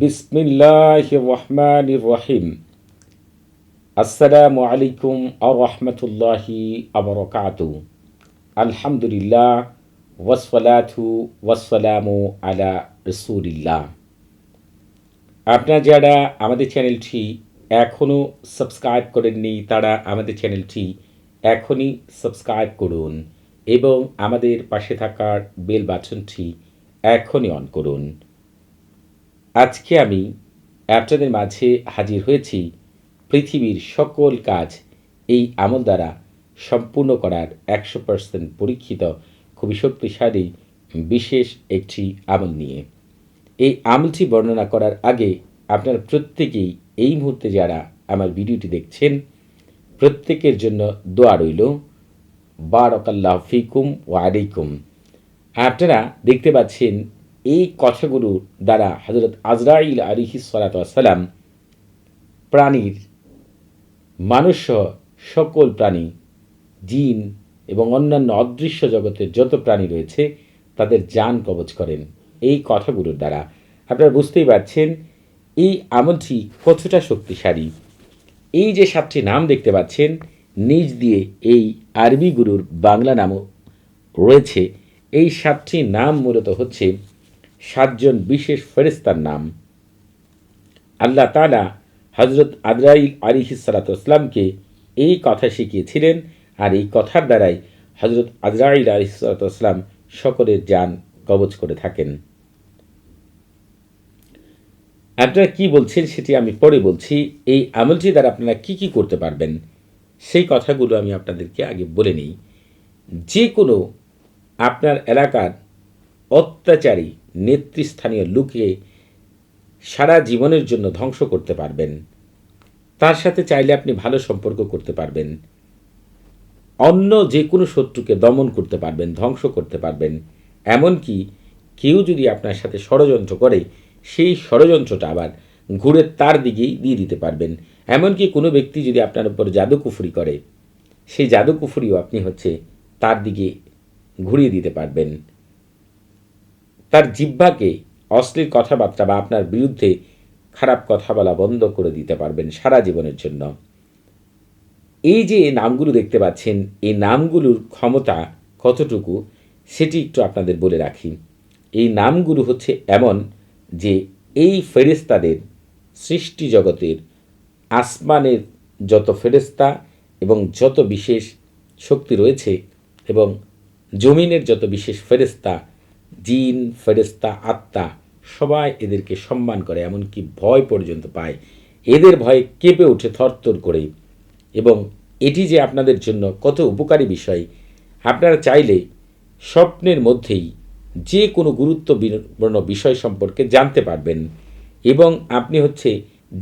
বিসমিল্লাহির রহমানির রহিম। আসসালামু আলাইকুম ওয়া রাহমাতুল্লাহি ওয়া বারাকাতুহু। আলহামদুলিল্লাহ ওয়াসসালাতু ওয়াসসালামু আলা রাসূলিল্লাহ। আপনারা যারা আমাদের চ্যানেলটি এখনও সাবস্ক্রাইব করেননি তারা আমাদের চ্যানেলটি এখনই সাবস্ক্রাইব করুন এবং আমাদের পাশে থাকার বেল বাটনটি এখনই অন করুন। আজকে আমি আপনাদের মাঝে হাজির হয়েছি পৃথিবীর সকল কাজ এই আমল দ্বারা সম্পূর্ণ করার 100% পরীক্ষিত খুবই শক্তিশালী বিশেষ একটি আমল নিয়ে। এই আমলটি বর্ণনা করার আগে আপনারা প্রত্যেকেই এই মুহূর্তে যারা আমার ভিডিওটি দেখছেন প্রত্যেকের জন্য দোয়া রইল। বারাকাল্লাহু ফিকুম ওয়া আলাইকুম। আপনারা দেখতে পাচ্ছেন এই কথাগুলোর দ্বারা হযরত আজরাইল আলাইহিস সালাতু ওয়াস সালাম প্রাণীর মানুষসহ সকল প্রাণী, জিন এবং অন্যান্য অদৃশ্য জগতের যত প্রাণী রয়েছে তাদের জান কবজ করেন এই কথাগুলোর দ্বারা। আপনারা বুঝতেই পারছেন এই আমলটি কতটা শক্তিশালী। এই যে 7টি নাম দেখতে পাচ্ছেন নিজ দিয়ে এই আরবি গুরুর বাংলা নামও রয়েছে। এই 7টি নাম মূলত হচ্ছে 7 জন বিশেষ ফেরেশতার নাম। আল্লাহ তাআলা হযরত আজরাইল আলাইহিস সালাতু ওয়াস সালামকে এই কথা শিখিয়েছিলেন, আর এই কথার দ্বারাই হযরত আজরাইল আলাইহিস সালাতু ওয়াস সালাম সকলের জান কবজ করে থাকেন। আপনারা কি বলছেন সেটি আমি পরে বলছি। এই আমলটি দ্বারা আপনারা কি করতে পারবেন সেই কথাগুলো আমি আপনাদেরকে আগে বলে নিই। যে কোনো আপনার এলাকার অত্যাচারী নেতৃস্থানীয় লোককে সারা জীবনের জন্য ধ্বংস করতে পারবেন। তার সাথে চাইলে আপনি ভালো সম্পর্ক করতে পারবেন। অন্য যে কোনো শত্রুকে দমন করতে পারবেন, ধ্বংস করতে পারবেন। এমনকি কেউ যদি আপনার সাথে ষড়যন্ত্র করে সেই ষড়যন্ত্রটা আবার ঘুরে তার দিকেই দিয়ে দিতে পারবেন। এমনকি কোনো ব্যক্তি যদি আপনার উপর জাদুকুফরি করে সেই জাদুকুফরিও আপনি তার দিকে ঘুরিয়ে দিতে পারবেন। তার জিহ্বাকে অশ্লীল কথাবার্তা বা আপনার বিরুদ্ধে খারাপ কথা বলা বন্ধ করে দিতে পারবেন সারা জীবনের জন্য। এই যে নামগুলো দেখতে পাচ্ছেন এই নামগুলোর ক্ষমতা কতটুকু সেটি একটু আপনাদের বলে রাখি। এই নামগুলো এমন যে এই ফেরেশতাদের সৃষ্টি জগতের আসমানের যত ফেরেশতা এবং যত বিশেষ শক্তি রয়েছে এবং জমিনের যত বিশেষ ফেরেশতা, জিন, ফেরেশতা, আত্মা সবাই এদেরকে সম্মান করে, এমনকি ভয় পর্যন্ত পায়। এদের ভয়ে কেঁপে ওঠে থরথর করে। এবং এটি যে আপনাদের জন্য কত উপকারী বিষয়, আপনারা চাইলে স্বপ্নের মধ্যেই যে কোনো গুরুত্বপূর্ণ বিষয় সম্পর্কে জানতে পারবেন এবং আপনি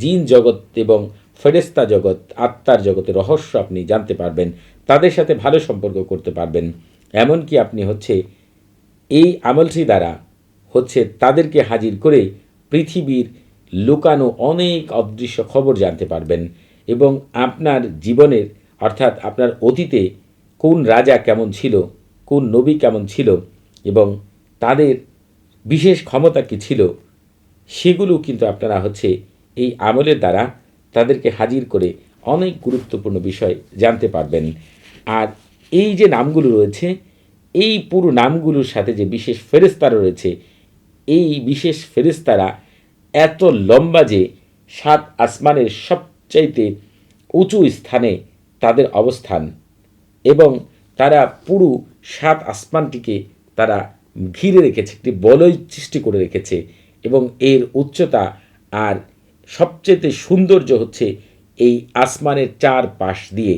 জিন জগৎ এবং ফেরেশতা জগৎ, আত্মার জগতের রহস্য আপনি জানতে পারবেন, তাদের সাথে ভালো সম্পর্ক করতে পারবেন। এমনকি আপনি এই আমলটি দ্বারা তাদেরকে হাজির করে পৃথিবীর লুকানো অনেক অদৃশ্য খবর জানতে পারবেন এবং আপনার জীবনের অর্থাৎ আপনার অতীতে কোন রাজা কেমন ছিল, কোন নবী কেমন ছিল এবং তাদের বিশেষ ক্ষমতা কী ছিল সেগুলো কিন্তু আপনারা এই আমলের দ্বারা তাদেরকে হাজির করে অনেক গুরুত্বপূর্ণ বিষয় জানতে পারবেন। আর এই যে নামগুলো রয়েছে এই পুরো নামগুলোর সাথে যে বিশেষ ফেরেশতারা রয়েছে এই বিশেষ ফেরেশতারা এত লম্বা যে 7 আসমানের সবচাইতে উঁচু স্থানে তাদের অবস্থান এবং তারা পুরো 7 আসমানটিকে তারা ঘিরে রেখেছে, একটি বলয় সৃষ্টি করে রেখেছে এবং এর উচ্চতা আর সবচেয়ে সৌন্দর্য এই আসমানের 4 পাশ দিয়ে।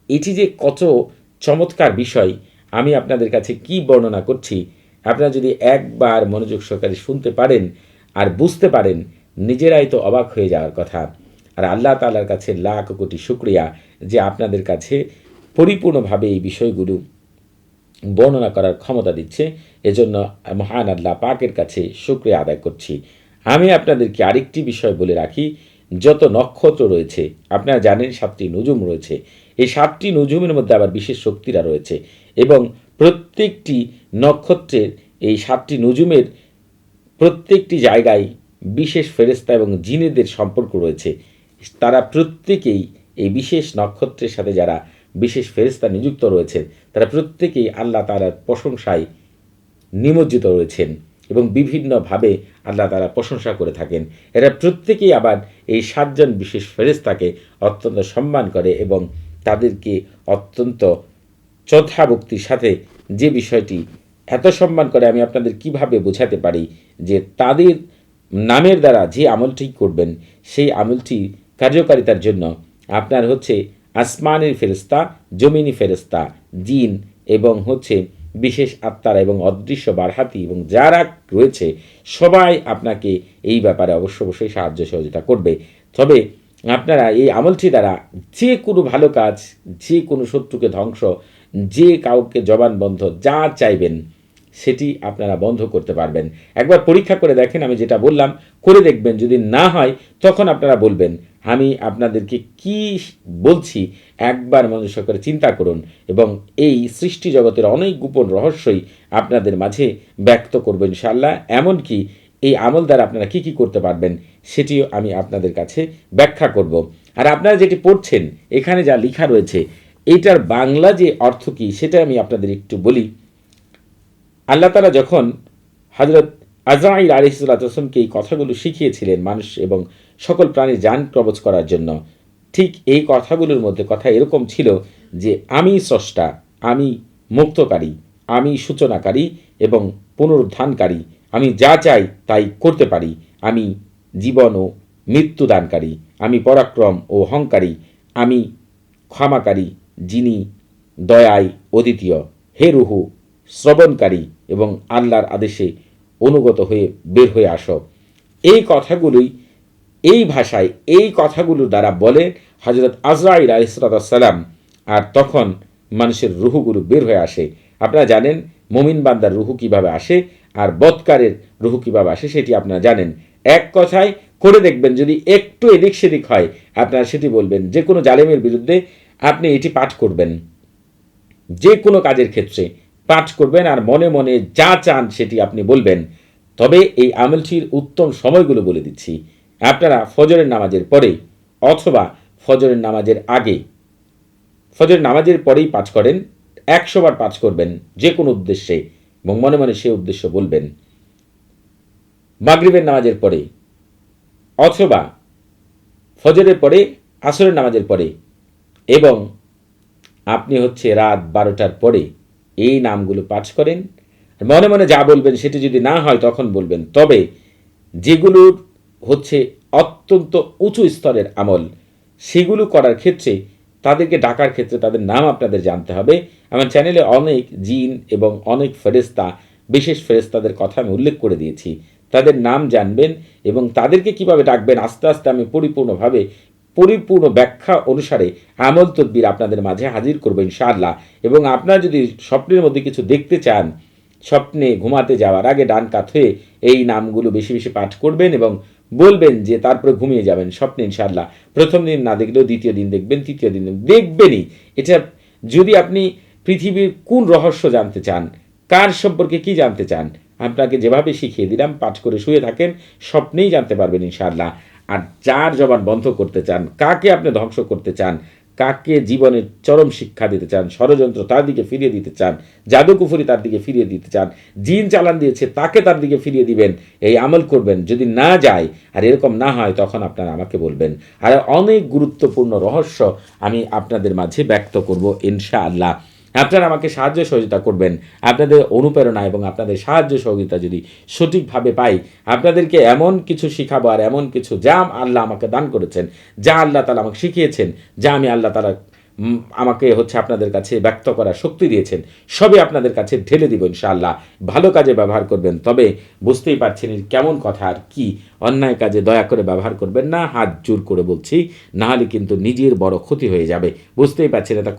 এটি যে কত চমৎকার বিষয় আমি আপনাদের কাছে কি বর্ণনা করছি, আপনারা যদি একবার মনোযোগ সহকারে শুনতে পারেন আর বুঝতে পারেন নিজেরাই তো অবাক হয়ে যাওয়ার কথা। আর আল্লাহ তাআলার কাছে লাখ কোটি শুকরিয়া যে আপনাদের কাছে পরিপূর্ণভাবে এই বিষয়গুলো বর্ণনা করার ক্ষমতা দিচ্ছে। এজন্য মহান আল্লাহ পাকের কাছে শুকরিয়া আদায় করছি। আমি আপনাদেরকে আরেকটি বিষয় বলে রাখি, যত নক্ষত্র রয়েছে আপনারা জানেন 7টি নুজুম রয়েছে। এই 7টি নুজুমের মধ্যে আবার বিশেষ শক্তিরা রয়েছে এবং প্রত্যেকটি নক্ষত্রের এই 7টি নুজুমের প্রত্যেকটি জায়গায় বিশেষ ফেরেশতা এবং জিনেদের সম্পর্ক রয়েছে, তারা প্রত্যেকেই এই বিশেষ নক্ষত্রের সাথে যারা বিশেষ ফেরেশতা নিযুক্ত রয়েছেন তারা প্রত্যেকেই আল্লাহ তাআলার প্রশংসায় নিমজ্জিত রয়েছেন এবং বিভিন্নভাবে আল্লাহ তাআলা প্রশংসা করে থাকেন। এরা প্রত্যেকেই আবার এই ৭ জন বিশেষ ফেরেশতাকে অত্যন্ত সম্মান করে এবং তাদেরকে অত্যন্ত শ্রদ্ধাভক্তির সাথে যে বিষয়টি এত সম্মান করে আমি আপনাদের কিভাবে বোঝাতে পারি যে তাদের নামের দ্বারা যে আমলটি করবেন সেই আমলটি কার্যকারিতার জন্য আপনার হচ্ছে আসমানের ফেরেশতা, জমিনি ফেরেশতা, জিন এবং হচ্ছে বিশেষ আত্মারা এবং অদৃশ্য বারহাতি এবং যারা রয়েছে সবাই আপনাকে এই ব্যাপারে অবশ্যই সাহায্য সহযোগিতা করবে। তবে আপনারা এই আমলটি দ্বারা যে কোনো ভালো কাজ, যে কোনো শত্রুকে ধ্বংস, যে কাউকে জবানবন্ধ যা চাইবেন সেটি আপনারা বন্ধ করতে পারবেন। একবার পরীক্ষা করে দেখেন, আমি যেটা বললাম করে দেখবেন, যদি না হয় তখন আপনারা বলবেন আমি আপনাদেরকে কি বলছি একবার মনোযোগ করে চিন্তা করুন এবং এই সৃষ্টি জগতের অনেক গোপন রহস্যই আপনাদের মাঝে ব্যক্ত করব ইনশাআল্লাহ। এমনকি এই আমল দ্বারা আপনারা কি করতে পারবেন সেটিও আমি আপনাদের কাছে ব্যাখ্যা করব। আর আপনারা যেটি পড়ছেন এখানে যা লেখা রয়েছে এইটার বাংলা যে অর্থ কী সেটা আমি আপনাদের একটু বলি। আল্লাহ তাআলা যখন হযরত আজরাইল আলাইহিসসালামকে এই কথাগুলো শিখিয়েছিলেন মানুষ এবং সকল প্রাণীর জান কবজ করার জন্য, ঠিক এই কথাগুলোর মধ্যে কথা এরকম ছিল যে আমি স্রষ্টা, আমি মুক্তকারী, আমি সূচনাকারী এবং পুনরুত্থানকারী, আমি যা চাই তাই করতে পারি, আমি জীবন ও মৃত্যুদানকারী, আমি পরাক্রম ও অহংকারী, আমি ক্ষমাকারী, যিনি দয়ায় অদ্বিতীয়, হে রুহু শ্রবণকারী এবং আল্লাহর আদেশে অনুগত হয়ে বের হয়ে আসো। এই কথাগুলোই এই ভাষায় এই কথাগুলোর দ্বারা বলে হযরত আজরাইল আলাইহিসসালাম, আর তখন মানুষের রুহুগুলো বের হয়ে আসে। আপনারা জানেন মুমিন বান্দার রুহু কিভাবে আসে আর বদকারের রুহু কিভাবে আসে সেটি আপনারা জানেন। এক কথায় করে দেখবেন, যদি একটু এদিক সেদিক হয় আপনারা সেটি বলবেন। যে কোনো জালেমের বিরুদ্ধে আপনি এটি পাঠ করবেন, যে কোনো কাজের ক্ষেত্রে পাঠ করবেন আর মনে মনে যা চান সেটি আপনি বলবেন। তবে এই আমলটির উত্তম সময়গুলো বলে দিচ্ছি। আপনারা ফজরের নামাজের পরে অথবা ফজরের নামাজের আগে, ফজরের নামাজের পরেই পাঠ করেন, ১০০ বার পাঠ করবেন যে কোনো উদ্দেশ্যে এবং মনে মনে সে উদ্দেশ্য বলবেন। মাগরিবের নামাজের পরে অথবা ফজরের পরে, আসরের নামাজের পরে এবং আপনি হচ্ছে রাত ১২টার পরে এই নামগুলো পাঠ করেন। মনে মনে যা বলবেন সেটি যদি না হয় তখন বলবেন। তবে যেগুলোর হচ্ছে অত্যন্ত উঁচু স্তরের আমল সেগুলো করার ক্ষেত্রে তাদেরকে ডাকার ক্ষেত্রে তাদের নাম আপনাদের জানতে হবে। আমার চ্যানেলে অনেক জিন এবং অনেক ফেরেশতা, বিশেষ ফেরেশতাদের কথা আমি উল্লেখ করে দিয়েছি। তাদের নাম জানবেন এবং তাদেরকে কিভাবে ডাকবেন আস্তে আস্তে আমি পরিপূর্ণ ব্যাখ্যা অনুসারে আমল তদবির আপনাদের মাঝে হাজির করবো ইনশাআল্লাহ। এবং আপনারা যদি স্বপ্নের মধ্যে কিছু দেখতে চান, স্বপ্নে ঘুমাতে যাওয়ার আগে ডান কাত হয়ে এই নামগুলো বেশি বেশি পাঠ করবেন এবং বলবেন যে তারপরে ঘুমিয়ে যাবেন স্বপ্নে ইনশাআল্লাহ। প্রথম দিন না দেখলেও দ্বিতীয় দিন দেখবেন, তৃতীয় দিন দেখবেনই। এটা যদি আপনি পৃথিবীর কোন রহস্য জানতে চান, কার সম্পর্কে কি জানতে চান, আপনাকে যেভাবে শিখিয়ে দিলাম পাঠ করে শুয়ে থাকেন, স্বপ্নেই জানতে পারবেন ইনশাআল্লাহ। আর যার জবান বন্ধ করতে চান, কাকে আপনি ধ্বংস করতে চান, কাকে জীবনের চরম শিক্ষা দিতে চান, ষড়যন্ত্র তার দিকে ফিরিয়ে দিতে চান, জাদুকুফুরি তার দিকে ফিরিয়ে দিতে চান, জিন চালান দিয়েছে তাকে তার দিকে ফিরিয়ে দিবেন, এই আমল করবেন। যদি না যায় আর এরকম না হয় তখন আপনারা আমাকে বলবেন। আর অনেক গুরুত্বপূর্ণ রহস্য আমি আপনাদের মাঝে ব্যক্ত করব ইনশাআল্লাহ। আপনারা আমাকে সাহায্য সহযোগিতা করবেন। আপনাদের অনুপ্রেরণা এবং আপনাদের সাহায্য সহযোগিতা যদি সঠিকভাবে পাই, আপনাদেরকে এমন কিছু শিখাবো আর এমন কিছু যা আল্লাহ আমাকে দান করেছেন, যা আল্লাহ তাআলা আমাকে শিখিয়েছেন, যা আমি আল্লাহ তাআলা আমাকে হচ্ছে আপনাদের কাছে ব্যক্ত করার শক্তি দিয়েছেন, সবই আপনাদের কাছে ঢেলে দিব ইনশাআল্লাহ। ভালো কাজে ব্যবহার করবেন। তবে বুঝতেই পারছেন কেমন কথা আর কি, অন্যায় কাজে দয়া করে ব্যবহার করবেন না, হাত জোর করে বলছি, না হলে কিন্তু নিজের বড় ক্ষতি হয়ে যাবে। বুঝতেই পারছেন এটা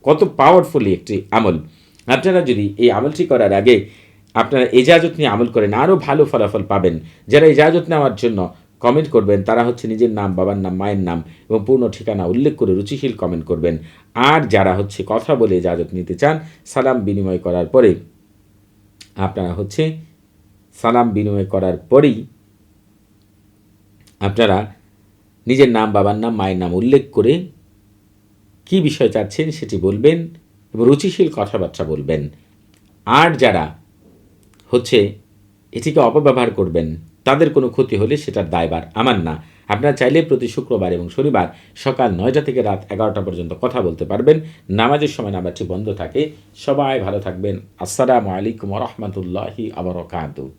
কত পাওয়ারফুলি একটি আমল। আপনারা যদি এই আমলটি করার আগে আপনারা ইজাজত নিয়ে আমল করেন, আরও ভালো ফলাফল পাবেন। যারা ইজাজত নেওয়ার জন্য কমেন্ট করবেন তারা হচ্ছে নিজের নাম, বাবার নাম, মায়ের নাম এবং পূর্ণ ঠিকানা উল্লেখ করে রুচিশীল কমেন্ট করবেন। আর যারা হচ্ছে কথা বলে ইজাজত নিতে চান, সালাম বিনিময় করার পরে আপনারা হচ্ছে সালাম বিনিময় করার পরেই আপনারা নিজের নাম, বাবার নাম, মায়ের নাম উল্লেখ করে কী বিষয় চাচ্ছেন সেটি বলবেন এবং রুচিশীল কথাবার্তা বলবেন। আর যারা হচ্ছে এটিকে অপব্যবহার করবেন, তাদের কোনো ক্ষতি হলে সেটার দায়ভার আমার না। আপনারা চাইলে প্রতি শুক্রবার এবং শনিবার সকাল 9টা থেকে রাত 11টা পর্যন্ত কথা বলতে পারবেন। নামাজের সময় নাম্বারটি বন্ধ থাকে। সবাই ভালো থাকবেন। আসসালামু আলাইকুম ওয়া রাহমাতুল্লাহি ওয়া বারাকাতুহু।